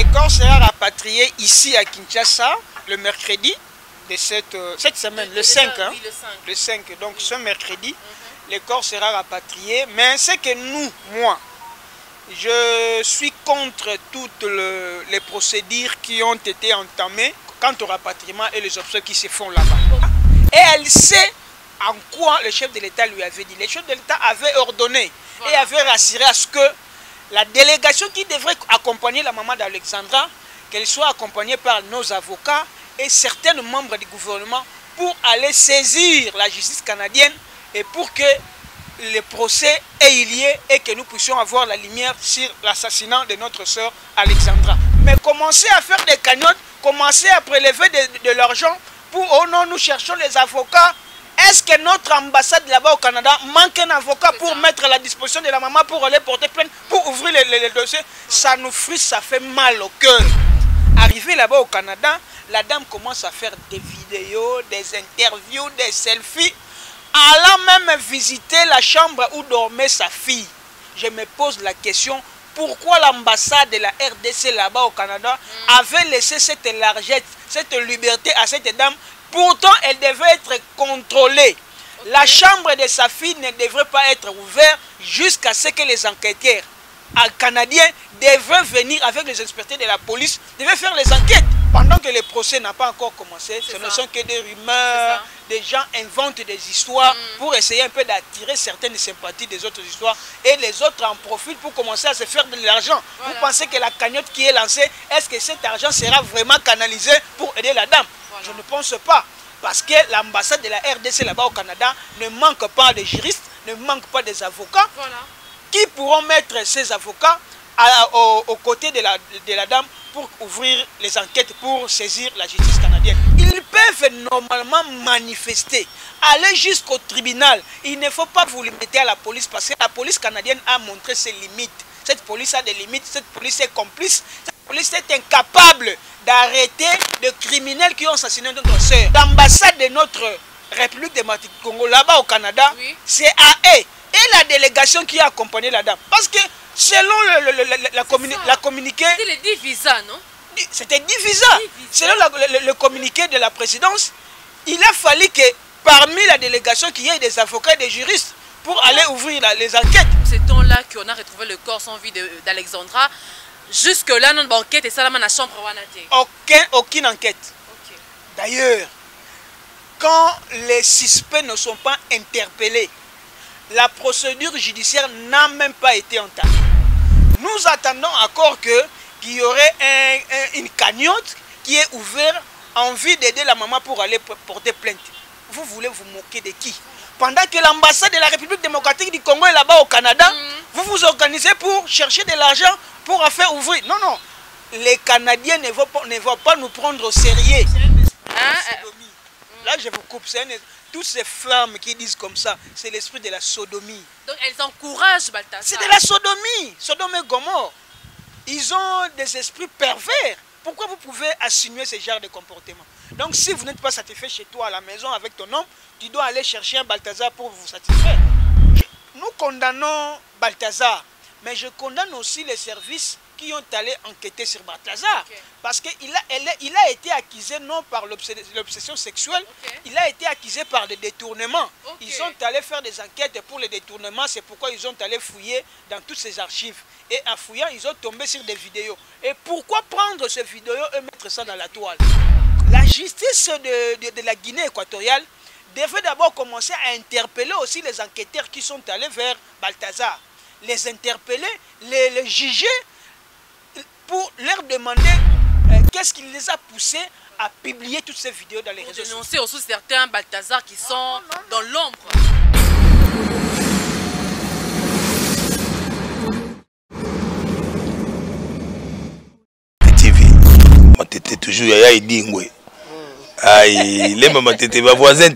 Les corps sera rapatrié ici à Kinshasa le mercredi de cette semaine, le 5. Hein? Oui, le 5. Donc ce mercredi, les corps sera rapatrié. Mais c'est que moi, je suis contre toutes les procédures qui ont été entamées quant au rapatriement et les obsèques qui se font là-bas. Et elle sait en quoi le chef de l'État lui avait dit. Le chef de l'État avait ordonné et avait rassuré à ce que la délégation qui devrait accompagner la maman d'Alexandra, qu'elle soit accompagnée par nos avocats et certains membres du gouvernement pour aller saisir la justice canadienne et pour que le procès ait lieu et que nous puissions avoir la lumière sur l'assassinat de notre sœur Alexandra. Mais commencer à faire des cagnottes, commencer à prélever de l'argent pour, oh non, nous cherchons les avocats. Est-ce que notre ambassade là-bas au Canada manque un avocat pour mettre à la disposition de la maman pour aller porter plainte, pour ouvrir les dossiers? Ça nous frustre, ça fait mal au cœur. Arrivé là-bas au Canada, la dame commence à faire des vidéos, des interviews, des selfies, allant même visiter la chambre où dormait sa fille. Je me pose la question, pourquoi l'ambassade de la RDC là-bas au Canada avait laissé cette largesse, cette liberté à cette dame? Pourtant, elle devait être contrôlée. La chambre de sa fille ne devrait pas être ouverte jusqu'à ce que les enquêteurs canadiens devraient venir avec les experts de la police, devaient faire les enquêtes. Pendant que le procès n'a pas encore commencé, ce ne sont que des rumeurs, des gens inventent des histoires pour essayer un peu d'attirer certaines sympathies des autres histoires et les autres en profitent pour commencer à se faire de l'argent. Vous pensez que la cagnotte qui est lancée, est-ce que cet argent sera vraiment canalisé pour aider la dame? Je ne pense pas. Parce que l'ambassade de la RDC là-bas au Canada ne manque pas de juristes, ne manque pas des avocats qui pourront mettre ces avocats aux côtés de la dame pour ouvrir les enquêtes, pour saisir la justice canadienne. Ils peuvent normalement manifester, aller jusqu'au tribunal. Il ne faut pas vous limiter à la police parce que la police canadienne a montré ses limites. Cette police a des limites, cette police est complice, cette police est incapable d'arrêter des criminels qui ont assassiné notre soeur. L'ambassade de notre République démocratique du Congo, là-bas au Canada, c'est à eux. Et la délégation qui a accompagné la dame. Parce que selon la communiqué... C'était les 10 visas, non? C'était 10 visas. Selon le communiqué de la présidence, il a fallu que parmi la délégation, qu'il y ait des avocats et des juristes pour aller ouvrir les enquêtes. C'est temps-là qu'on a retrouvé le corps sans vie d'Alexandra. Jusque-là, notre enquête est ça, la chambre. Aucune enquête. D'ailleurs, quand les suspects ne sont pas interpellés, la procédure judiciaire n'a même pas été entamée. Nous attendons encore qu'il y aurait une cagnotte qui est ouverte en vue d'aider la maman pour aller porter plainte. Vous voulez vous moquer de qui? Pendant que l'ambassade de la République démocratique du Congo est là-bas au Canada, vous vous organisez pour chercher de l'argent pour faire ouvrir. Non, non. Les Canadiens ne vont pas nous prendre au sérieux. Là, je vous coupe. Toutes ces femmes qui disent comme ça, c'est l'esprit de la sodomie. Donc elles encouragent Balthazar. C'est de la sodomie. Sodome et Gomorrhe. Ils ont des esprits pervers. Pourquoi vous pouvez assumer ce genre de comportement? Donc si vous n'êtes pas satisfait chez toi à la maison avec ton homme, tu dois aller chercher un Balthazar pour vous satisfaire. Nous condamnons Balthazar, mais je condamne aussi les services qui ont allé enquêter sur Balthazar. Parce qu'il a été accusé non par l'obsession sexuelle, il a été accusé par des détournements. Ils sont allés faire des enquêtes pour les détournements, c'est pourquoi ils ont allé fouiller dans toutes ces archives. Et en fouillant, ils ont tombé sur des vidéos. Et pourquoi prendre ces vidéos et mettre ça dans la toile? La justice de la Guinée équatoriale devait d'abord commencer à interpeller aussi les enquêteurs qui sont allés vers Balthazar. Les interpeller, les juger, pour leur demander qu'est-ce qui les a poussés à publier toutes ces vidéos dans les réseaux sociaux. Dénoncer aussi certains Balthazar qui sont dans l'ombre. TV, matete toujours yaya idingwe. Aïe, les mamans t'étaient ma voisine,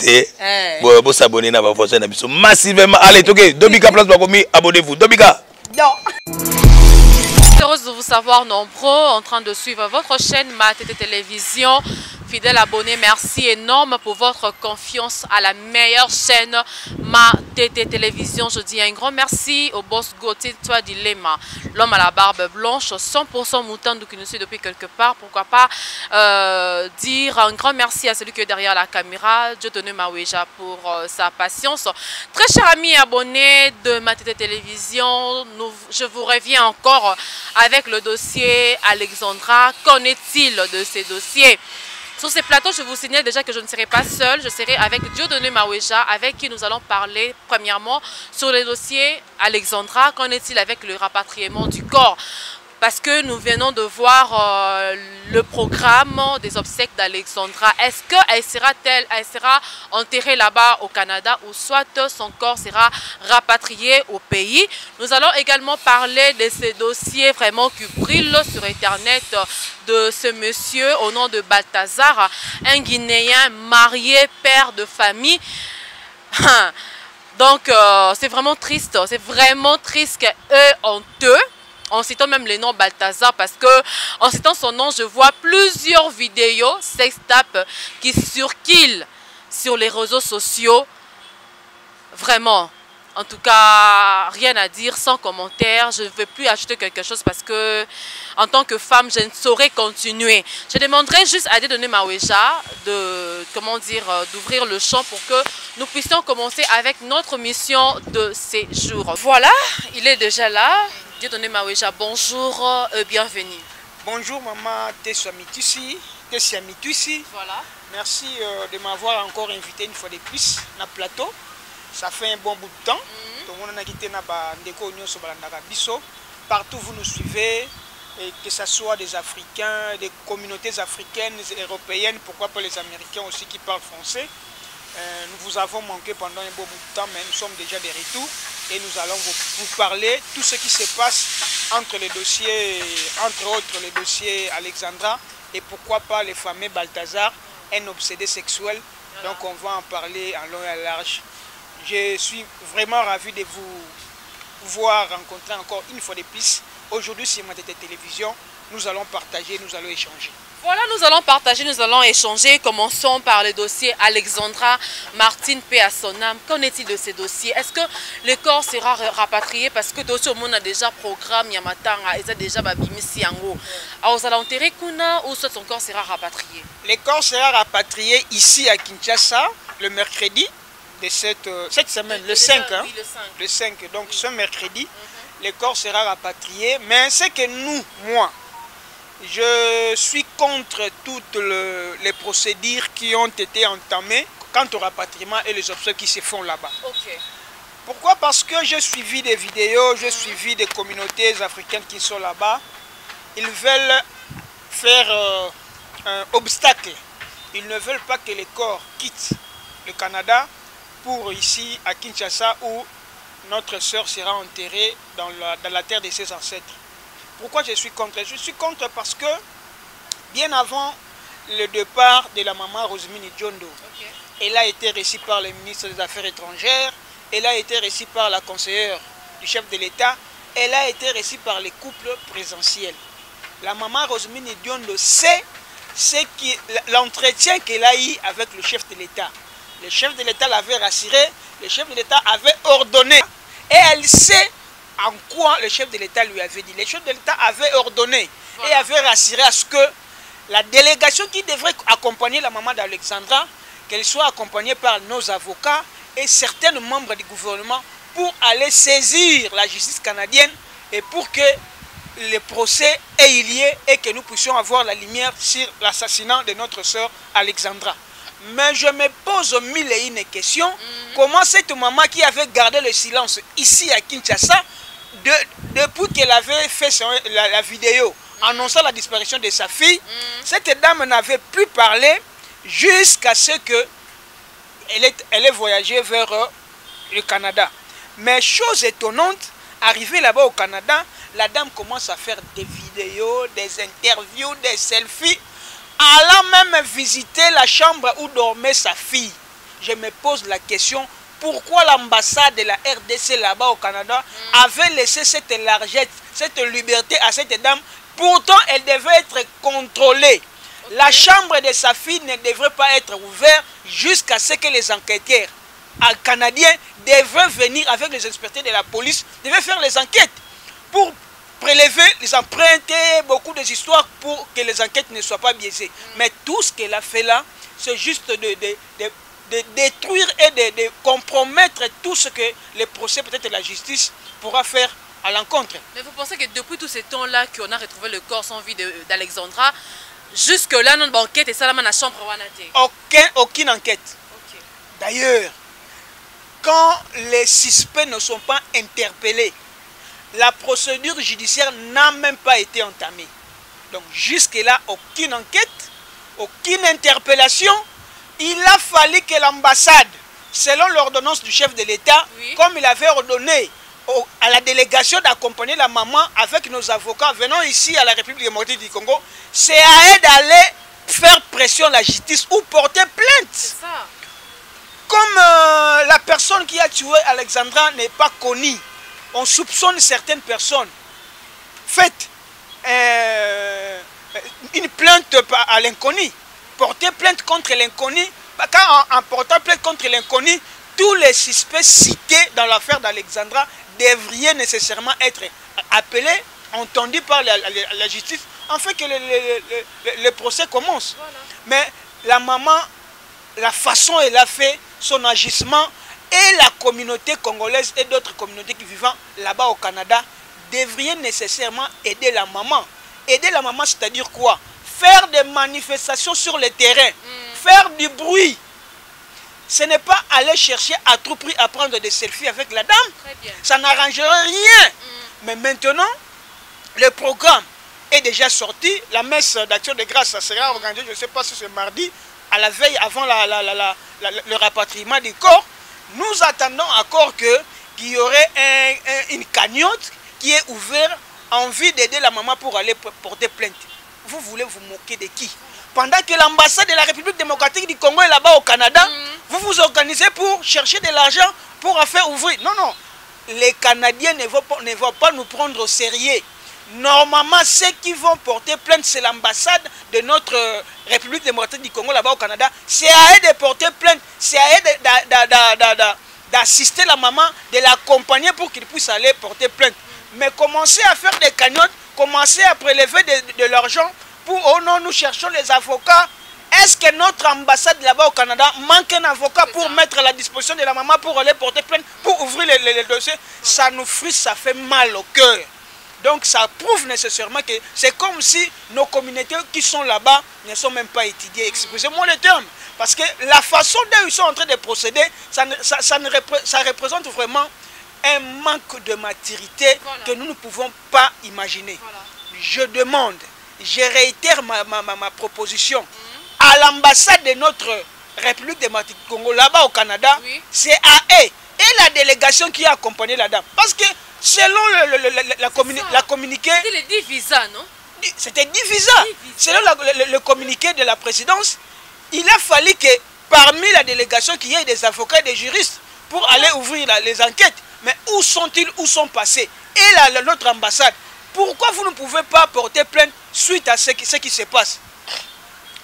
bon s'abonner à ma voisine massivement. Allez, ok, Dobika place pour commis, abonnez-vous. Dobika. Non. Heureuse de vous savoir nombreux en train de suivre votre chaîne MaTT Télévision. Fidèles abonnés, merci énorme pour votre confiance à la meilleure chaîne MaTT Télévision. Je dis un grand merci au boss Gauthier Toi Dilema, l'homme à la barbe blanche, 100% mouton qui nous suit depuis quelque part. Pourquoi pas dire un grand merci à celui qui est derrière la caméra, Dieudonné Maweja, pour sa patience. Très chers amis abonnés de MaTT Télévision, je vous reviens encore avec le dossier Alexandra. Qu'en est-il de ces dossiers? Sur ces plateaux, je vous signale déjà que je ne serai pas seule, je serai avec Dieudonné Maweja, avec qui nous allons parler premièrement sur les dossiers Alexandra. Qu'en est-il avec le rapatriement du corps? Parce que nous venons de voir le programme des obsèques d'Alexandra. Est-ce qu'elle sera enterrée là-bas au Canada ou soit son corps sera rapatrié au pays? Nous allons également parler de ces dossiers vraiment qui brillent sur Internet de ce monsieur au nom de Balthazar, un Guinéen marié, père de famille. Donc c'est vraiment triste qu'eux honteux. En citant même les noms Balthazar, parce que en citant son nom, je vois plusieurs vidéos sextapes qui circulent sur les réseaux sociaux. Vraiment, en tout cas, rien à dire, sans commentaire. Je ne vais plus ajouter quelque chose parce que, en tant que femme, je ne saurais continuer. Je demanderai juste à Dieudonné Maweja d'ouvrir le champ pour que nous puissions commencer avec notre mission de ces jours. Voilà, il est déjà là. Dieudonné Maweja, bonjour et bienvenue. Bonjour maman Tessia Mitusi. Voilà. Merci de m'avoir encore invité une fois de plus dans le plateau. Ça fait un bon bout de temps. Partout vous nous suivez, et que ce soit des Africains, des communautés africaines, européennes, pourquoi pas les Américains aussi qui parlent français. Nous vous avons manqué pendant un bon bout de temps, mais nous sommes déjà de retour et nous allons vous parler tout ce qui se passe entre les dossiers, entre autres les dossiers Alexandra et pourquoi pas les fameux Balthazar, un obsédé sexuel. Voilà. Donc on va en parler en long et en large. Je suis vraiment ravi de vous voir rencontrer encore une fois de plus. Aujourd'hui sur MaTT Télévision, nous allons partager, nous allons échanger. Voilà, nous allons partager, nous allons échanger. Commençons par le dossier Alexandra Martine paix à son âme. Qu'en est-il de ces dossiers? Est-ce que le corps sera rapatrié? Parce que tout le monde a déjà programme, Yamatanga, et déjà Babimisi Yango. Alors, vous allez enterrer Kuna ou soit son corps sera rapatrié? Le corps sera rapatrié ici à Kinshasa le mercredi de cette semaine, le 5. Hein? Oui, le 5. Donc, ce mercredi, le corps sera rapatrié. Mais c'est que moi, je suis contre toutes les procédures qui ont été entamées quant au rapatriement et les obsèques qui se font là-bas. Okay. Pourquoi? Parce que j'ai suivi des vidéos, j'ai suivi des communautés africaines qui sont là-bas. Ils veulent faire un obstacle. Ils ne veulent pas que les corps quittent le Canada pour ici à Kinshasa où notre sœur sera enterrée dans la terre de ses ancêtres. Pourquoi je suis contre? Je suis contre parce que bien avant le départ de la maman Rosemini Diondo, elle a été reçue par le ministre des Affaires étrangères, elle a été reçue par la conseillère du chef de l'État, elle a été reçue par les couples présentiels. La maman Rosemini Diondo sait l'entretien qu'elle a eu avec le chef de l'État. Le chef de l'État l'avait rassuré, le chef de l'État avait ordonné et elle sait en quoi le chef de l'État lui avait dit. Le chef de l'État avait ordonné et avait rassuré à ce que la délégation qui devrait accompagner la maman d'Alexandra, qu'elle soit accompagnée par nos avocats et certains membres du gouvernement pour aller saisir la justice canadienne et pour que le procès ait lieu et que nous puissions avoir la lumière sur l'assassinat de notre sœur Alexandra. Mais je me pose mille et une questions. Comment cette maman qui avait gardé le silence ici à Kinshasa, depuis qu'elle avait fait la vidéo annonçant la disparition de sa fille, cette dame n'avait plus parlé jusqu'à ce qu'elle ait voyagé vers le Canada. Mais chose étonnante, arrivée là-bas au Canada, la dame commence à faire des vidéos, des interviews, des selfies, allant même visiter la chambre où dormait sa fille. Je me pose la question, pourquoi l'ambassade de la RDC là-bas au Canada avait laissé cette largesse, cette liberté à cette dame? Pourtant, elle devait être contrôlée. La chambre de sa fille ne devrait pas être ouverte jusqu'à ce que les enquêteurs canadiens devraient venir avec les inspecteurs de la police, devaient faire les enquêtes pour prélever les empreintes, beaucoup des histoires pour que les enquêtes ne soient pas biaisées. Mais tout ce qu'elle a fait là, c'est juste de détruire et de compromettre tout ce que les procès, peut-être la justice, pourra faire à l'encontre. Mais vous pensez que depuis tout ce temps-là qu'on a retrouvé le corps sans vie d'Alexandra, jusque-là, notre enquête est ça, la chambre aucune enquête. Okay. D'ailleurs, quand les suspects ne sont pas interpellés, la procédure judiciaire n'a même pas été entamée. Donc jusque-là, aucune enquête, aucune interpellation. Il a fallu que l'ambassade, selon l'ordonnance du chef de l'État, comme il avait ordonné à la délégation d'accompagner la maman avec nos avocats venant ici à la République démocratique du Congo, c'est à eux d'aller faire pression à la justice ou porter plainte. Comme la personne qui a tué Alexandra n'est pas connue, on soupçonne certaines personnes. Faites une plainte à l'inconnu. Porter plainte contre l'inconnu. Quand en portant plainte contre l'inconnu, tous les suspects cités dans l'affaire d'Alexandra devraient nécessairement être appelés, entendus par la justice, afin que le procès commence. Voilà. Mais la maman, la façon dont elle a fait son agissement, et la communauté congolaise et d'autres communautés qui vivent là-bas au Canada devraient nécessairement aider la maman. Aider la maman, c'est-à-dire quoi? Faire des manifestations sur le terrain, faire du bruit. Ce n'est pas aller chercher à tout prix à prendre des selfies avec la dame. Ça n'arrangerait rien. Mais maintenant, le programme est déjà sorti. La messe d'action de grâce, ça sera organisée, je ne sais pas si c'est mardi, à la veille avant le rapatriement du corps. Nous attendons encore qu'il y aurait une cagnotte qui est ouverte en vue d'aider la maman pour aller porter plainte. Vous voulez vous moquer de qui? Pendant que l'ambassade de la République démocratique du Congo est là-bas au Canada, vous vous organisez pour chercher de l'argent pour en faire ouvrir. Non, non. Les Canadiens ne vont pas nous prendre au sérieux. Normalement, ceux qui vont porter plainte, c'est l'ambassade de notre République démocratique du Congo là-bas au Canada. C'est à eux de porter plainte. C'est à eux d'assister la maman, de l'accompagner pour qu'il puisse aller porter plainte. Mais commencer à faire des cagnottes, commencer à prélever de l'argent pour, oh non, nous cherchons les avocats. Est-ce que notre ambassade là-bas au Canada manque un avocat pour mettre à la disposition de la maman pour aller porter plainte, pour ouvrir les dossiers? Ça nous frustre, ça fait mal au cœur. Donc ça prouve nécessairement que c'est comme si nos communautés qui sont là-bas ne sont même pas étudiées. Excusez-moi le terme. Parce que la façon dont ils sont en train de procéder, ça représente vraiment un manque de maturité que nous ne pouvons pas imaginer. Je demande, je réitère ma proposition à l'ambassade de notre République démocratique du Congo là-bas au Canada, c'est à eux et la délégation qui a accompagné la dame. Parce que selon la communiqué... C'était les 10 visas, non? C'était 10 visas. Selon le communiqué de la présidence, il a fallu que parmi la délégation, qu'il y ait des avocats et des juristes pour aller ouvrir les enquêtes. Mais où sont-ils? Où sont passés? Et notre ambassade, pourquoi vous ne pouvez pas porter plainte suite à ce qui se passe?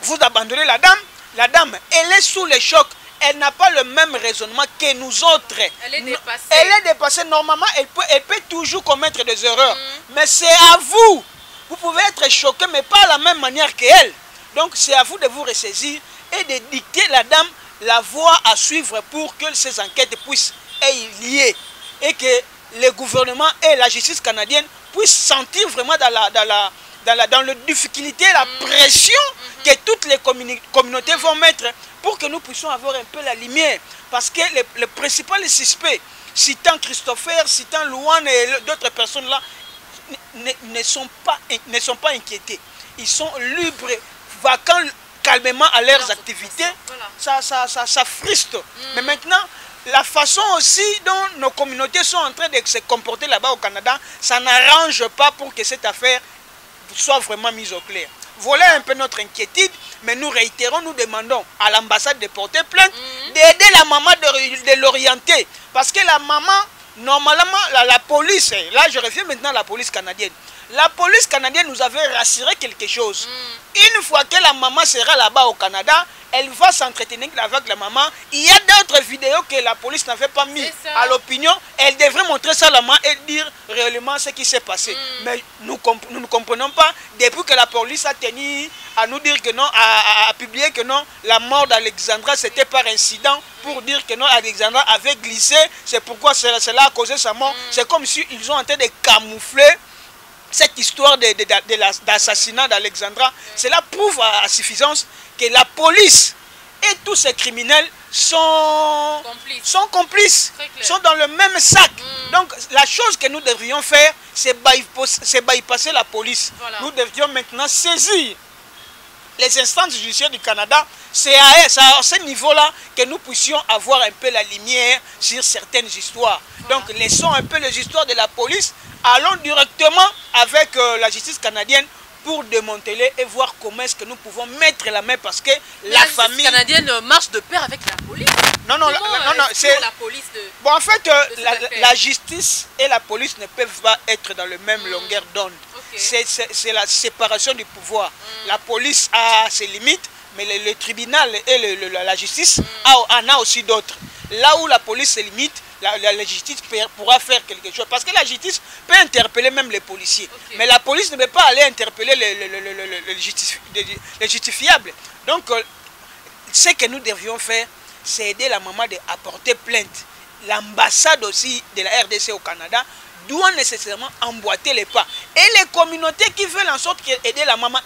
Vous abandonnez la dame. La dame, elle est sous le choc. Elle n'a pas le même raisonnement que nous autres. Elle est dépassée. Elle est dépassée. Normalement, elle peut toujours commettre des erreurs. Mais c'est à vous. Vous pouvez être choqué, mais pas de la même manière qu'elle. Donc, c'est à vous de vous ressaisir et de dicter la dame la voie à suivre pour que ces enquêtes puissent être liées. Et que le gouvernement et la justice canadienne puissent sentir vraiment dans la difficulté, la pression que toutes les communautés vont mettre pour que nous puissions avoir un peu la lumière. Parce que les principaux suspects, citant Christopher, citant Louane et d'autres personnes là, ne sont pas inquiétés. Ils sont libres, vacants calmement à leurs activités. Ça frustre. Mais maintenant, la façon aussi dont nos communautés sont en train de se comporter là-bas au Canada, ça n'arrange pas pour que cette affaire soit vraiment mise au clair. Voilà un peu notre inquiétude, mais nous réitérons, nous demandons à l'ambassade de porter plainte, d'aider la maman, de l'orienter. Parce que la maman, normalement, la police, là je reviens maintenant à la police canadienne, La police canadienne nous avait rassuré quelque chose. Une fois que la maman sera là-bas au Canada, elle va s'entretenir avec la maman. Il y a d'autres vidéos que la police n'avait pas mis à l'opinion. Elle devrait montrer ça à la maman et dire réellement ce qui s'est passé. Mais nous ne comprenons pas, depuis que la police a tenu à nous dire que non, à publier que non, la mort d'Alexandra c'était par incident, pour dire que non, Alexandra avait glissé, c'est pourquoi cela a causé sa mort. C'est comme si ils ont en train de camoufler cette histoire d'assassinat d'Alexandra. Cela prouve à suffisance que la police et tous ces criminels sont complices, sont dans le même sac. Donc la chose que nous devrions faire, c'est bypasser la police. Nous devrions maintenant saisir les instances judiciaires du Canada. C'est à ce niveau-là que nous puissions avoir un peu la lumière sur certaines histoires. Donc laissons un peu les histoires de la police, allons directement avec la justice canadienne pour démanteler et voir comment est-ce que nous pouvons mettre la main, parce que la famille canadienne marche de pair avec la police. Non, c'est la police de... Bon, en fait, la justice et la police ne peuvent pas être dans le même longueur d'onde. C'est la séparation du pouvoir. La police a ses limites, mais le tribunal et la justice en a aussi d'autres. Là où la police se limite, la justice pourra faire quelque chose. Parce que la justice peut interpeller même les policiers. Mais la police ne peut pas aller interpeller les justifiables. Donc, ce que nous devrions faire, c'est aider la maman à porter plainte. L'ambassade aussi de la RDC au Canada doit nécessairement emboîter les pas. Et les communautés qui veulent en sorte d'aider la maman,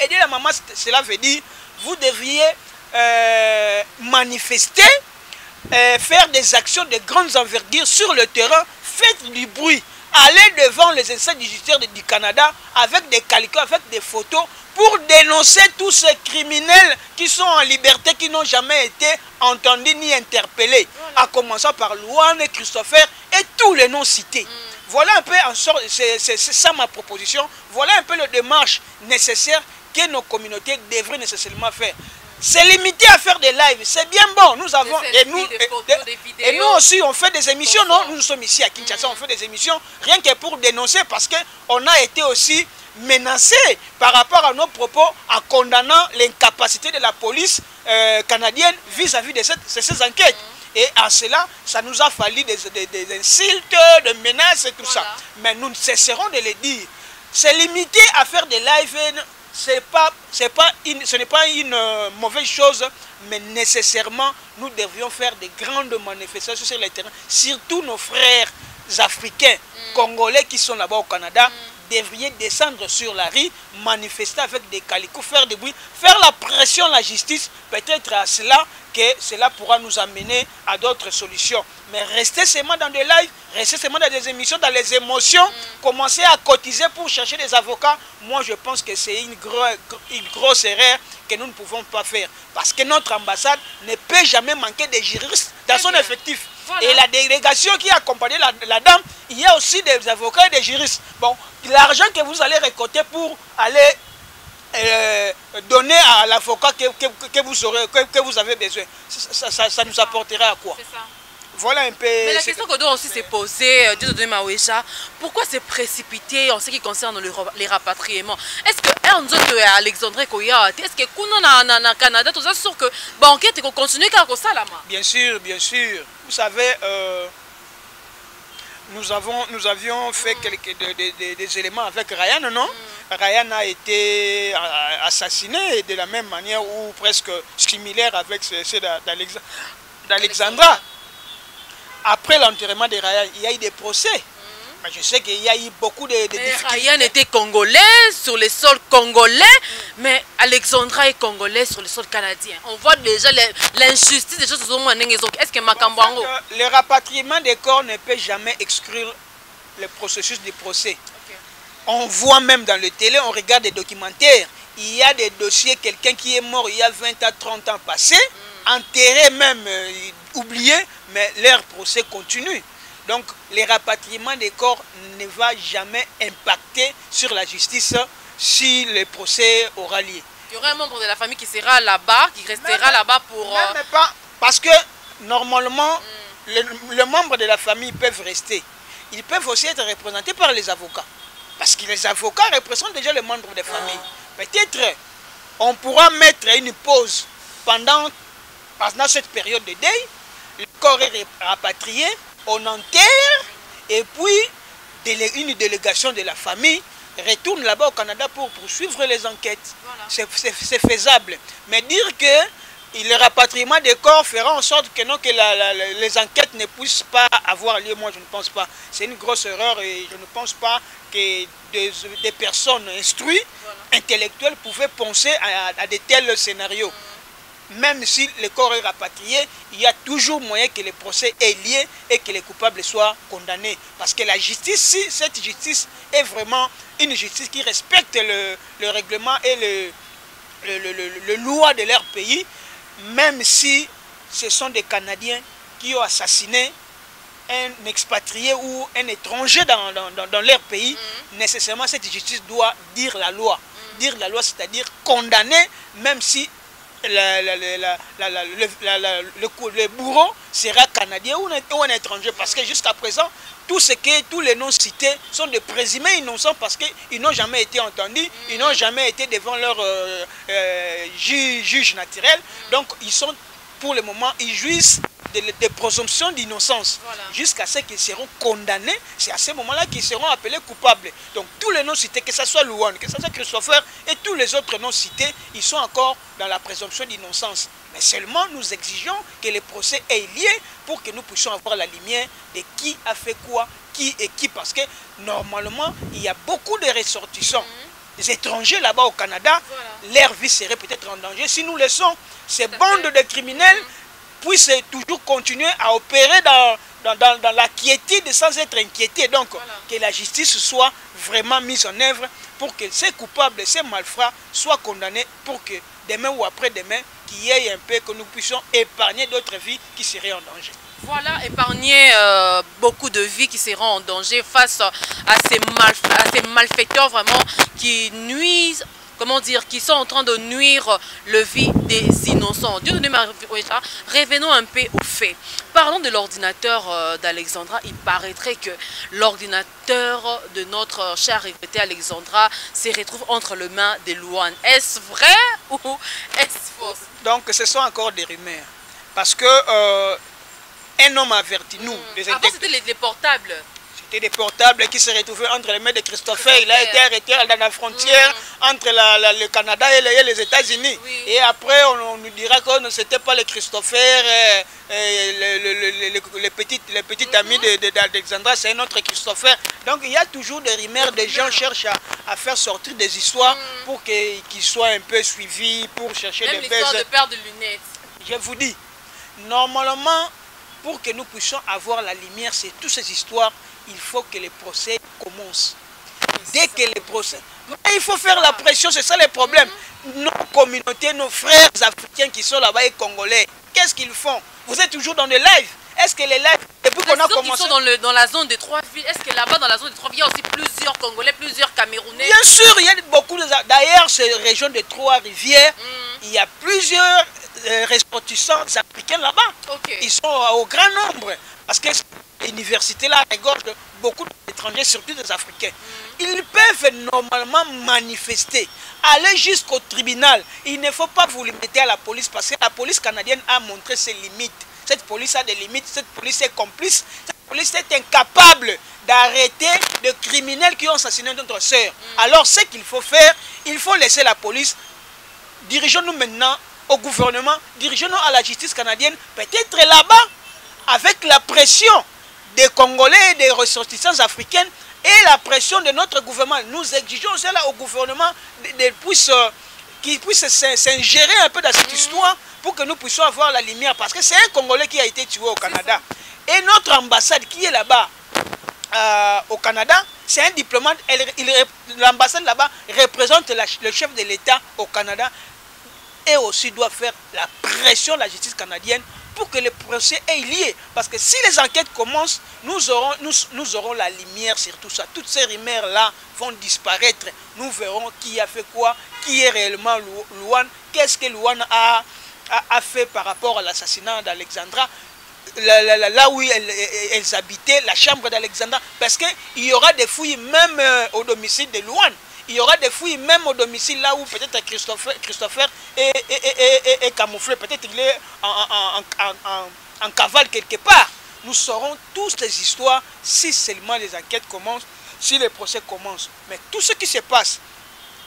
cela veut dire, vous devriez manifester, faire des actions de grandes envergures sur le terrain, faites du bruit, allez devant les instances judiciaires du Canada avec des calicots, avec des photos, pour dénoncer tous ces criminels qui sont en liberté, qui n'ont jamais été entendus ni interpellés, à commencer par Louane, Christopher et tous les noms cités. Voilà un peu, c'est ça ma proposition, voilà un peu la démarche nécessaire que nos communautés devraient nécessairement faire. C'est limité à faire des lives, c'est bien bon. Nous avons et nous aussi on fait des émissions. Non, nous sommes ici à Kinshasa, on fait des émissions rien que pour dénoncer, parce que on a été aussi menacé par rapport à nos propos en condamnant l'incapacité de la police canadienne vis-à-vis de ces enquêtes. Et à cela, ça nous a fallu des insultes, des menaces et tout ça. Mais nous ne cesserons de le dire. C'est limité à faire des lives. Ce n'est pas une mauvaise chose, mais nécessairement, nous devrions faire des grandes manifestations sur le terrain. Surtout nos frères africains, congolais qui sont là-bas au Canada, devraient descendre sur la rue, manifester avec des calicots, faire des bruits, faire la pression à la justice, peut-être à cela que cela pourra nous amener à d'autres solutions. Mais rester seulement dans des lives, rester seulement dans des émissions, dans les émotions, commencer à cotiser pour chercher des avocats, moi je pense que c'est une grosse erreur que nous ne pouvons pas faire. Parce que notre ambassade ne peut jamais manquer de juristes dans son effectif. Et la délégation qui a accompagné la dame, il y a aussi des avocats et des juristes. Bon, l'argent que vous allez récolter pour aller donner à l'avocat que vous avez besoin, ça nous apportera à quoi? Voilà un peu. Mais la question que doit aussi se poser, pourquoi se précipiter en ce qui concerne les rapatriements? Est-ce que Alexandre Koya, est-ce que nous au Canada, tout ça, sûr que l'enquête continue comme ça là? Bien sûr, bien sûr. Vous savez, nous avions fait des éléments avec Ryan, non? Ryan a été assassiné de la même manière ou presque similaire avec ceux d'Alexandra. Après l'enterrement de Ryan, il y a eu des procès. Mais je sais qu'il y a eu beaucoup de difficultés. Ryan était congolais sur le sol congolais, mais Alexandra est congolais sur le sol canadien. On voit déjà l'injustice des choses. Est-ce que Makambango... Le rapatriement des corps ne peut jamais exclure le processus du procès. On voit même dans le télé, on regarde des documentaires, il y a des dossiers, quelqu'un qui est mort il y a 20 à 30 ans passés, enterré même, oublié, mais leur procès continue. Donc, les rapatriements des corps ne va jamais impacter sur la justice si le procès aura lieu. Il y aura un membre de la famille qui sera là-bas, qui restera là-bas pour... Non, mais pas, parce que normalement, les membres de la famille peuvent rester. Ils peuvent aussi être représentés par les avocats. Parce que les avocats représentent déjà les membres des familles. Peut-être on pourra mettre une pause pendant cette période de deuil. Le corps est rapatrié, on enterre, et puis une délégation de la famille retourne là-bas au Canada pour poursuivre les enquêtes. Voilà. C'est faisable. Mais dire que le rapatriement des corps fera en sorte que, non, que les enquêtes ne puissent pas avoir lieu, moi je ne pense pas. C'est une grosse erreur et je ne pense pas que des personnes instruites, voilà, intellectuelles, pouvaient penser à de tels scénarios. Même si le corps est rapatrié, il y a toujours moyen que le procès ait lieu et que les coupables soient condamnés. Parce que la justice, si cette justice est vraiment une justice qui respecte le règlement et le loi de leur pays, même si ce sont des Canadiens qui ont assassiné un expatrié ou un étranger dans leur pays, nécessairement cette justice doit dire la loi. Dire la loi, c'est-à-dire condamner, même si le bourreau sera canadien ou un étranger. Parce que jusqu'à présent, tous les noms cités sont de présumés innocents parce qu'ils n'ont jamais été entendus, ils n'ont jamais été devant leur juge naturel. Donc ils sont, pour le moment, ils jouissent des présomptions d'innocence. Voilà. Jusqu'à ce qu'ils seront condamnés, c'est à ce moment-là qu'ils seront appelés coupables. Donc tous les noms cités, que ce soit Louane, que ce soit Christopher et tous les autres noms cités, ils sont encore dans la présomption d'innocence. Mais seulement nous exigeons que le procès ait lieu pour que nous puissions avoir la lumière de qui a fait quoi, qui et qui. Parce que normalement, il y a beaucoup de ressortissants. Les étrangers là-bas au Canada, voilà, leur vie serait peut-être en danger si nous laissons ces bandes de criminels puissent toujours continuer à opérer dans la quiétude sans être inquiétés. Donc, voilà, que la justice soit vraiment mise en œuvre pour que ces coupables, ces malfrats soient condamnés pour que demain ou après-demain, qu'il y ait un peu, que nous puissions épargner d'autres vies qui seraient en danger. Voilà, épargner beaucoup de vies qui seront en danger face à ces malfaiteurs vraiment qui nuisent, comment dire, qui sont en train de nuire la vie des innocents. Revenons un peu aux faits. Parlons de l'ordinateur d'Alexandra. Il paraîtrait que l'ordinateur de notre chère regrettée Alexandra se retrouve entre les mains de Louane. Est-ce vrai ou est-ce faux? Donc ce sont encore des rumeurs. Parce que un homme averti, nous, les avant c'était les portables. C'était des portables qui se retrouvaient entre les mains de Christopher. Il a été arrêté dans la frontière entre le Canada et les États-Unis. Oui. Et après, on nous dira que ce n'était pas le Christopher, les petits amis d'Alexandra, c'est un autre Christopher. Donc il y a toujours des rumeurs, des gens cherchent à faire sortir des histoires pour qu'ils soient un peu suivis, pour chercher même des l'histoire de paire de lunettes. Je vous dis, normalement, pour que nous puissions avoir la lumière sur toutes ces histoires, il faut que les procès commencent. Dès que les procès... Mais il faut faire la pression, c'est ça le problème. Nos communautés, nos frères africains qui sont là-bas et congolais, qu'est-ce qu'ils font? Vous êtes toujours dans des lives. Est-ce que les lives, depuis qu'on a commencé... Ils sont dans la zone des trois villes. Est-ce que là-bas, dans la zone des trois villes, il y a aussi plusieurs Congolais, plusieurs Camerounais? Bien sûr, il y a beaucoup de... D'ailleurs, cette région des Trois-Rivières, il y a plusieurs ressortissants africains là-bas. Okay. Ils sont au grand nombre. Parce que l'université là regorge beaucoup d'étrangers, surtout des Africains. Ils peuvent normalement manifester, aller jusqu'au tribunal. Il ne faut pas vous limiter à la police parce que la police canadienne a montré ses limites. Cette police a des limites, cette police est complice, cette police est incapable d'arrêter des criminels qui ont assassiné notre sœur. Alors ce qu'il faut faire, il faut laisser la police. Dirigeons-nous maintenant au gouvernement, dirigeons-nous à la justice canadienne, peut-être là-bas, avec la pression des Congolais et des ressortissants africains et la pression de notre gouvernement. Nous exigeons cela au gouvernement qu'il puisse s'ingérer un peu dans cette histoire pour que nous puissions avoir la lumière. Parce que c'est un Congolais qui a été tué au Canada. Et notre ambassade qui est là-bas au Canada, c'est un diplomate. L'ambassade là-bas représente le chef de l'État au Canada et aussi doit faire la pression de la justice canadienne pour que le procès ait lieu. Parce que si les enquêtes commencent, nous aurons la lumière sur tout ça. Toutes ces rumeurs-là vont disparaître. Nous verrons qui a fait quoi, qui est réellement Louane, qu'est-ce que Louane a fait par rapport à l'assassinat d'Alexandra. là où elles habitaient, la chambre d'Alexandra, parce qu'il y aura des fouilles même au domicile de Louane. Il y aura des fouilles même au domicile là où peut-être Christopher est camouflé, peut-être il est en cavale quelque part. Nous saurons toutes les histoires si seulement les enquêtes commencent, si les procès commencent. Mais tout ce qui se passe,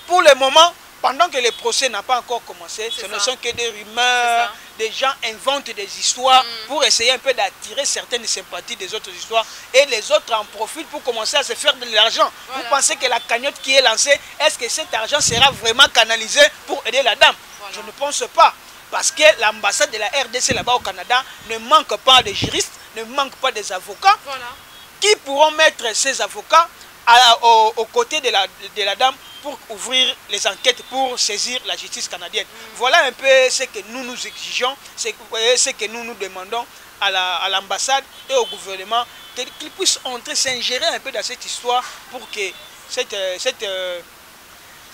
pour le moment, pendant que le procès n'a pas encore commencé, ce ne sont que des rumeurs, des gens inventent des histoires pour essayer un peu d'attirer certaines sympathies des autres histoires et les autres en profitent pour commencer à se faire de l'argent. Vous pensez que la cagnotte qui est lancée, est-ce que cet argent sera vraiment canalisé pour aider la dame? Je ne pense pas. Parce que l'ambassade de la RDC là-bas au Canada ne manque pas de juristes, ne manque pas des avocats qui pourront mettre ces avocats aux côtés de la dame pour ouvrir les enquêtes, pour saisir la justice canadienne. Voilà un peu ce que nous nous exigeons, ce que nous demandons à l'ambassade et au gouvernement, qu'ils puissent entrer, s'ingérer un peu dans cette histoire pour que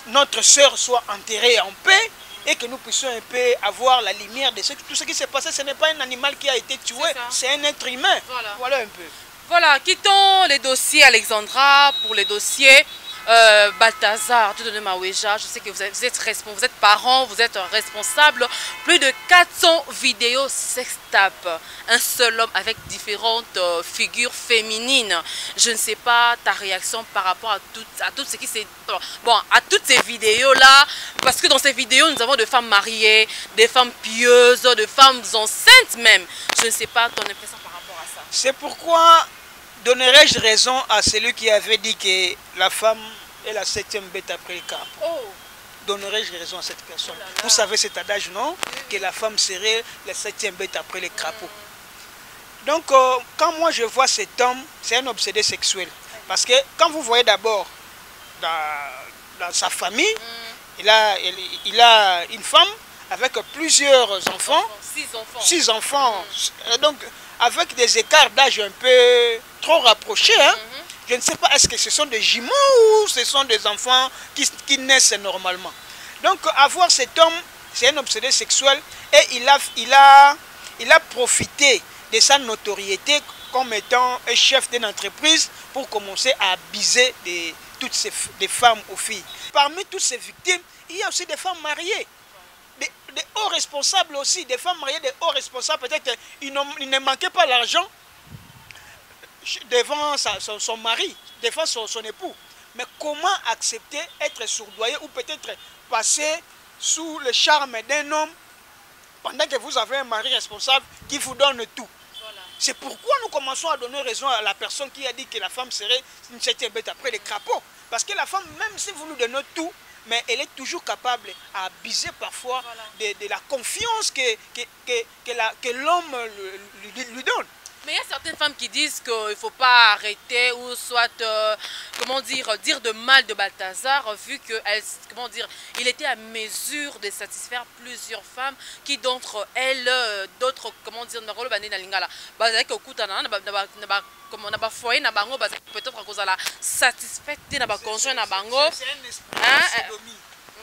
notre sœur soit enterrée en paix et que nous puissions un peu avoir la lumière de tout ce qui s'est passé. Ce n'est pas un animal qui a été tué, c'est un être humain. Voilà un peu. Voilà, quittons les dossiers Alexandra pour les dossiers Balthazar, tout de Maouéja. Je sais que vous êtes parents, vous êtes responsables. Plus de 400 vidéos sextapes. Un seul homme avec différentes figures féminines. Je ne sais pas ta réaction par rapport à tout ce qui s'est... Bon, à toutes ces vidéos-là. Parce que dans ces vidéos, nous avons des femmes mariées, des femmes pieuses, des femmes enceintes même. Je ne sais pas ton impression par rapport à ça. C'est pourquoi donnerais-je raison à celui qui avait dit que la femme est la 7e bête après le crapaud? Donnerais-je raison à cette personne? Vous savez cet adage, non? Que la femme serait la 7e bête après le crapaud. Donc, quand moi je vois cet homme, c'est un obsédé sexuel. Parce que quand vous voyez d'abord dans sa famille, il a une femme avec plusieurs enfants. 6 enfants. Donc, avec des écarts d'âge un peu trop rapprochés. Hein? Je ne sais pas, est-ce que ce sont des jumeaux ou ce sont des enfants qui naissent normalement. Donc, avoir cet homme, c'est un obsédé sexuel et il a profité de sa notoriété comme étant un chef d'une entreprise pour commencer à abuser des femmes aux filles. Parmi toutes ces victimes, il y a aussi des femmes mariées. Des hauts responsables aussi, des femmes mariées, des hauts responsables, peut-être ils ne manquaient pas l'argent devant son mari, devant son époux. Mais comment accepter être sourdoyé ou peut-être passer sous le charme d'un homme pendant que vous avez un mari responsable qui vous donne tout? C'est pourquoi nous commençons à donner raison à la personne qui a dit que la femme serait une 7e bête après les crapauds. Parce que la femme, même si vous nous donnez tout, mais elle est toujours capable à abuser parfois de la confiance que l'homme lui donne. Mais il y a certaines femmes qui disent qu'il ne faut pas arrêter ou soit, comment dire de mal de Balthazar, vu qu'il était à mesure de satisfaire plusieurs femmes qui d'entre elles, d'autres, comment dire, peut-être à cause de la satisfaite de conjoint na bango.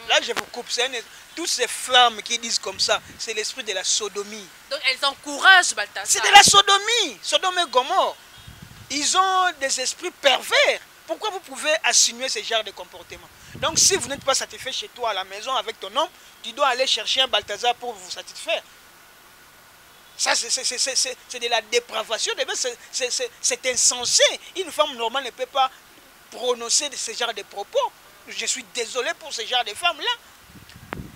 Là, je vous coupe. Toutes ces femmes qui disent comme ça, c'est l'esprit de la sodomie. Donc, elles encouragent Balthazar. C'est de la sodomie. Sodome et Gomorrhe. Ils ont des esprits pervers. Pourquoi vous pouvez assumer ce genre de comportement? Donc, si vous n'êtes pas satisfait chez toi à la maison avec ton homme, tu dois aller chercher un Balthazar pour vous satisfaire. Ça, c'est de la dépravation. C'est insensé. Une femme normale ne peut pas prononcer ce genre de propos. Je suis désolé pour ce genre de femmes-là.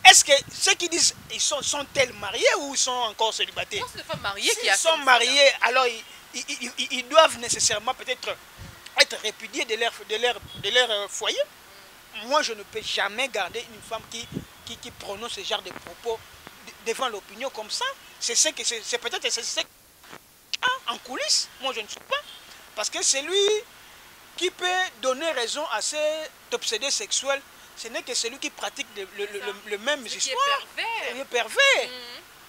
Est-ce que ceux qui disent, sont-elles mariées ou ils sont encore célibataires? Non, c'est des femmes mariées qui sont mariées, alors ils doivent nécessairement peut-être être répudiés de leur foyer. Moi, je ne peux jamais garder une femme qui prononce ce genre de propos devant l'opinion comme ça. C'est peut-être en coulisses. Moi, je ne sais pas. Parce que c'est lui qui peut donner raison à cet obsédé sexuel. Ce n'est que celui qui pratique le même histoire. Il est pervers.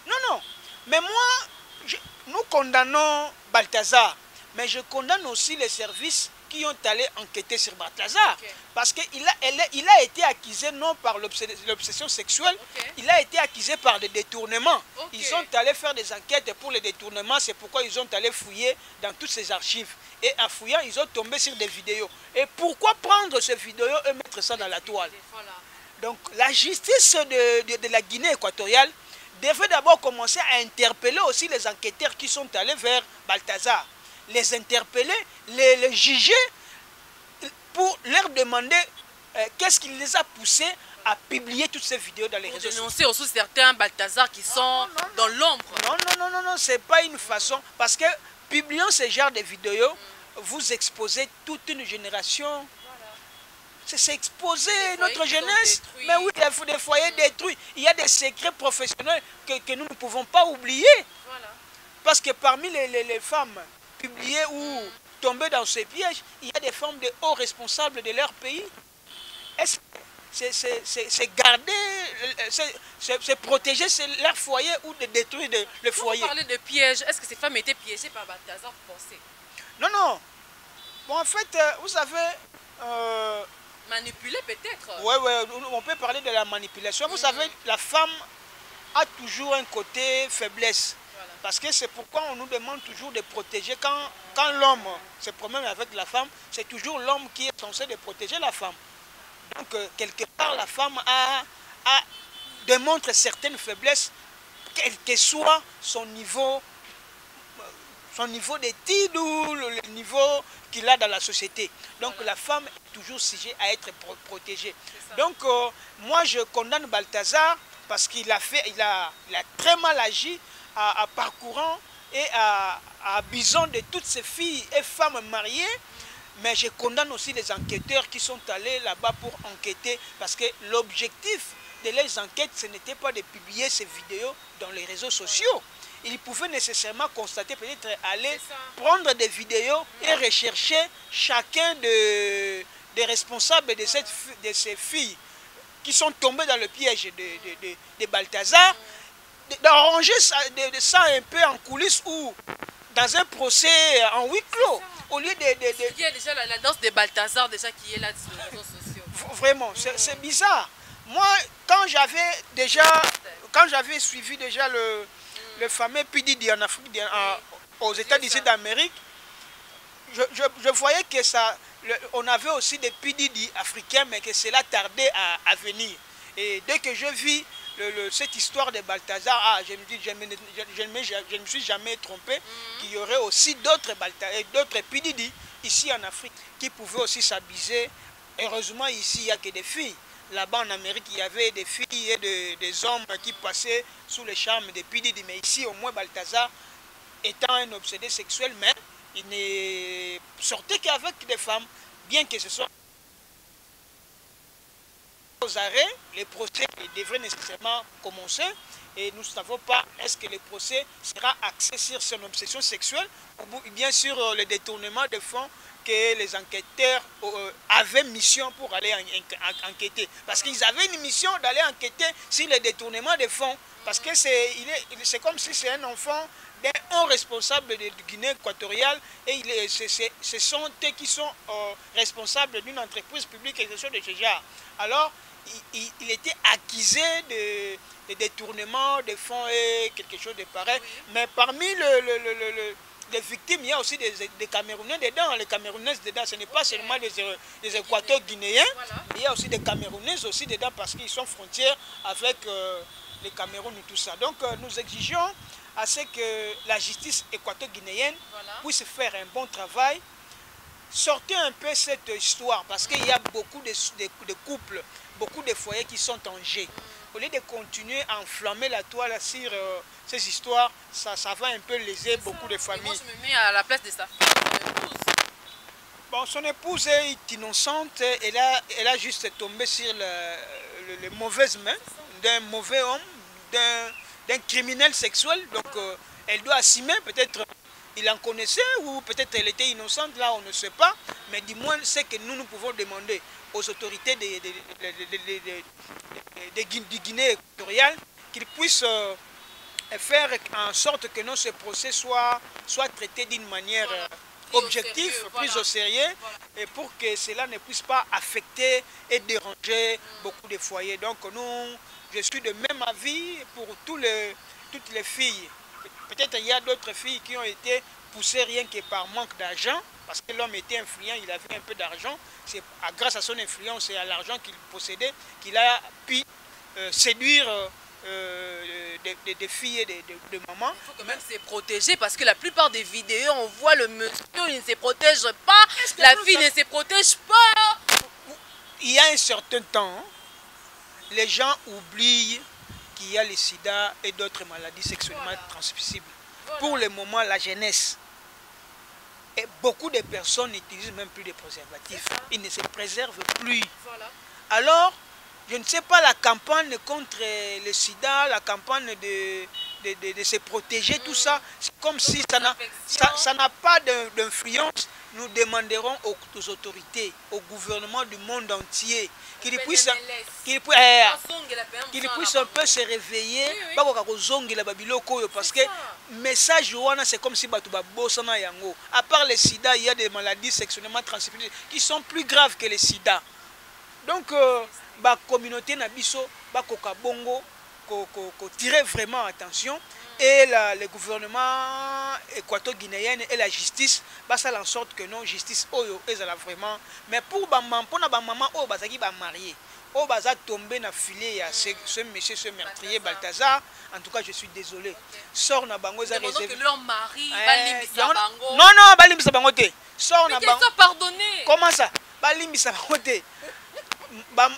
Non. Mais moi, nous condamnons Balthazar. Mais je condamne aussi les services qui ont allé enquêter sur Balthazar. Parce qu'il a été accusé non par l'obsession sexuelle, il a été accusé par des détournements. Ils sont allés faire des enquêtes pour les détournements, c'est pourquoi ils ont allé fouiller dans toutes ces archives. Et en fouillant, ils ont tombé sur des vidéos. Et pourquoi prendre ces vidéos et mettre ça dans la toile? Donc la justice de la Guinée équatoriale devait d'abord commencer à interpeller aussi les enquêteurs qui sont allés vers Balthazar. Les interpeller, les juger pour leur demander qu'est-ce qui les a poussés à publier toutes ces vidéos dans les réseaux sociaux. Dénoncer aussi certains Balthazar qui sont dans l'ombre. Non, c'est pas une façon. Parce que publiant ce genre de vidéos, vous exposez toute une génération. C'est exposer notre jeunesse. Mais oui, il faut des foyers détruits. Il y a des secrets professionnels que nous ne pouvons pas oublier. Parce que parmi les femmes publiées ou tombées dans ces pièges, il y a des femmes de hauts responsables de leur pays. C'est garder, c'est protéger leur foyer ou de détruire le foyer. Vous parlez de pièges. Est-ce que ces femmes étaient piégées par Balthazar, vous pensez? Non. Bon, en fait, vous savez... Manipuler peut-être. Oui, on peut parler de la manipulation. Vous savez, la femme a toujours un côté faiblesse. Parce que c'est pourquoi on nous demande toujours de protéger. Quand l'homme se promène avec la femme, c'est toujours l'homme qui est censé de protéger la femme. Donc, quelque part, la femme démontre certaines faiblesses, quel que soit son niveau d'études ou le niveau qu'il a dans la société. Donc la femme est toujours sujet à être protégée. Donc moi je condamne Balthazar parce qu'il a très mal agi en parcourant et en abusant de toutes ces filles et femmes mariées. Mais je condamne aussi les enquêteurs qui sont allés là-bas pour enquêter parce que l'objectif de leurs enquêtes, ce n'était pas de publier ces vidéos dans les réseaux sociaux. Ils pouvaient nécessairement constater, peut-être aller prendre des vidéos et rechercher chacun des responsables de ces filles qui sont tombées dans le piège de Balthazar, d'arranger ça un peu en coulisses ou dans un procès en huis clos. Au lieu Il y a déjà la danse de Balthazar déjà qui est là sur les réseaux sociaux. Vraiment, c'est bizarre. Moi, quand j'avais suivi déjà le fameux P. Diddy en Afrique, aux États-Unis d'Amérique, je voyais que on avait aussi des P. Diddy africains, mais que cela tardait à venir. Et dès que je vis cette histoire de Balthazar, je me dis, je ne me suis jamais trompé qu'il y aurait aussi d'autres P. Diddy ici en Afrique qui pouvaient aussi s'abuser. Heureusement, ici, il n'y a que des filles. Là-bas en Amérique, il y avait des filles et des hommes qui passaient sous le charme des P. Diddy. Mais ici, au moins, Balthazar, étant un obsédé sexuel, mais il ne sortait qu'avec des femmes, bien que ce soit aux arrêts, les procès devraient nécessairement commencer. Et nous ne savons pas est-ce que le procès sera axé sur son obsession sexuelle ou bien sur le détournement de fonds que les enquêteurs avaient mission pour aller enquêter. Parce qu'ils avaient une mission d'aller enquêter sur le détournement des fonds. Parce que c'est comme si c'est un enfant d'un haut responsable de Guinée équatoriale et ce sont eux qui sont responsables d'une entreprise publique, quelque chose de ce genre. Alors, il était accusé de détournement de fonds et quelque chose de pareil. Oui. Mais parmi les victimes, il y a aussi des Camerounais dedans. Les Camerounaises dedans, ce n'est pas seulement des Équateurs guinéens. Voilà. Il y a aussi des Camerounaises aussi dedans parce qu'ils sont frontières avec les Cameroun et tout ça. Donc nous exigeons à ce que la justice équato-guinéenne puisse faire un bon travail. Sortez un peu cette histoire parce qu'il y a beaucoup de couples, beaucoup de foyers qui sont en jeu. Au lieu de continuer à enflammer la toile sur ces histoires, ça va un peu léser beaucoup de familles. Moi, je me mets à la place de sa femme. Bon, son épouse est innocente, elle a juste tombé sur les mauvaises mains d'un mauvais homme, d'un criminel sexuel. Donc elle doit assumer, peut-être il en connaissait ou peut-être elle était innocente, là on ne sait pas. Mais du moins, c'est que nous pouvons demander aux autorités de Guinée équatoriale qu'ils puissent faire en sorte que ce procès soit traité d'une manière objectif, pris au sérieux, et pour que cela ne puisse pas affecter et déranger beaucoup de foyers. Donc nous, je suis de même avis pour toutes les filles. Peut-être il y a d'autres filles qui ont été poussées rien que par manque d'argent, parce que l'homme était influent, il avait un peu d'argent. C'est grâce à son influence et à l'argent qu'il possédait qu'il a pu séduire des filles et de mamans. Il faut quand même se protéger parce que la plupart des vidéos, on voit le monsieur, il ne se protège pas, la fille ne se protège pas. Il y a un certain temps, les gens oublient qu'il y a le sida et d'autres maladies sexuellement transmissibles. Pour le moment, la jeunesse, et beaucoup de personnes n'utilisent même plus de préservatifs. Ils ne se préservent plus. Alors, je ne sais pas, la campagne contre le sida, la campagne de se protéger, tout ça, c'est comme si ça n'a pas d'influence. Nous demanderons aux autorités, au gouvernement du monde entier, qu'ils puissent un peu se réveiller, parce que le message, c'est comme si à part le sida, il y a des maladies sexuellement transmissibles qui sont plus graves que le sida. Donc, la communauté Nabiso, bongo, tirer vraiment attention. Et le gouvernement équato-guinéen et la justice, ça en sorte que non, justice, est vraiment. Mais pour ma maman, qui va marier, qui tombé dans le filet, ce monsieur, ce meurtrier Balthazar, en tout cas, je suis désolé. Sort na bango, ça réservé. Que leur mari, non, balimbisa bango te. Sort na bango. Pardonné. Comment ça? Balimbisa bango te.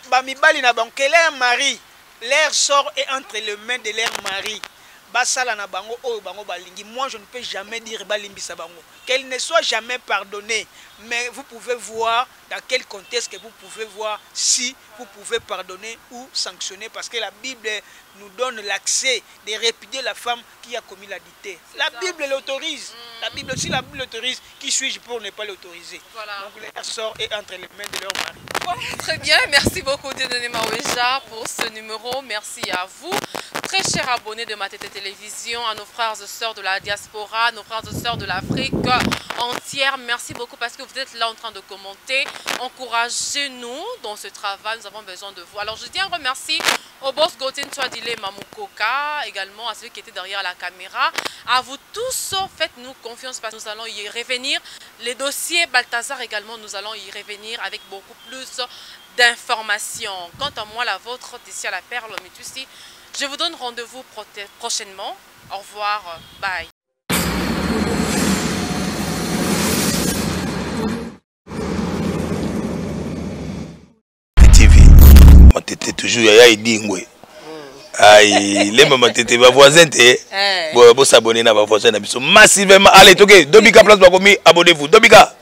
Bamibali na bango, que leur mari, leur sort est entre les mains de leur mari. Basala na bango oyo bango balingi. Moi je ne peux jamais dire balimbisa bango. Qu'elle ne soit jamais pardonnée. Mais vous pouvez voir dans quel contexte que vous pouvez voir si vous pouvez pardonner ou sanctionner. Parce que la Bible nous donne l'accès de répudier la femme qui a commis l'adultère. La Bible l'autorise. La Bible, si la Bible l'autorise, qui suis-je pour ne pas l'autoriser? Donc leur sort est entre les mains de leur mari. Très bien, merci beaucoup Dieudonné Maweja pour ce numéro. Merci à vous, très chers abonnés de Matete Télévision, à nos frères et sœurs de la diaspora, nos frères et sœurs de l'Afrique entière. Merci beaucoup parce que vous êtes là en train de commenter. Encouragez-nous dans ce travail, nous avons besoin de vous. Alors je dis un remercie au boss Gauthier Ntwadile Mamukoka, également à ceux qui étaient derrière la caméra. À vous tous, faites-nous confiance parce que nous allons y revenir. Les dossiers Balthazar également, nous allons y revenir avec beaucoup plus d'informations. Quant à moi, la vôtre, d'ici à la Perle Mitussi, je vous donne rendez-vous prochainement. Au revoir, bye. TV, Matete toujours yaya idingwe. Aïe, les mamans t'étaient ma voisine, vous s'abonner à ma voisine. Massivement, allez, ok, Dobika place, abonnez-vous, Dobika.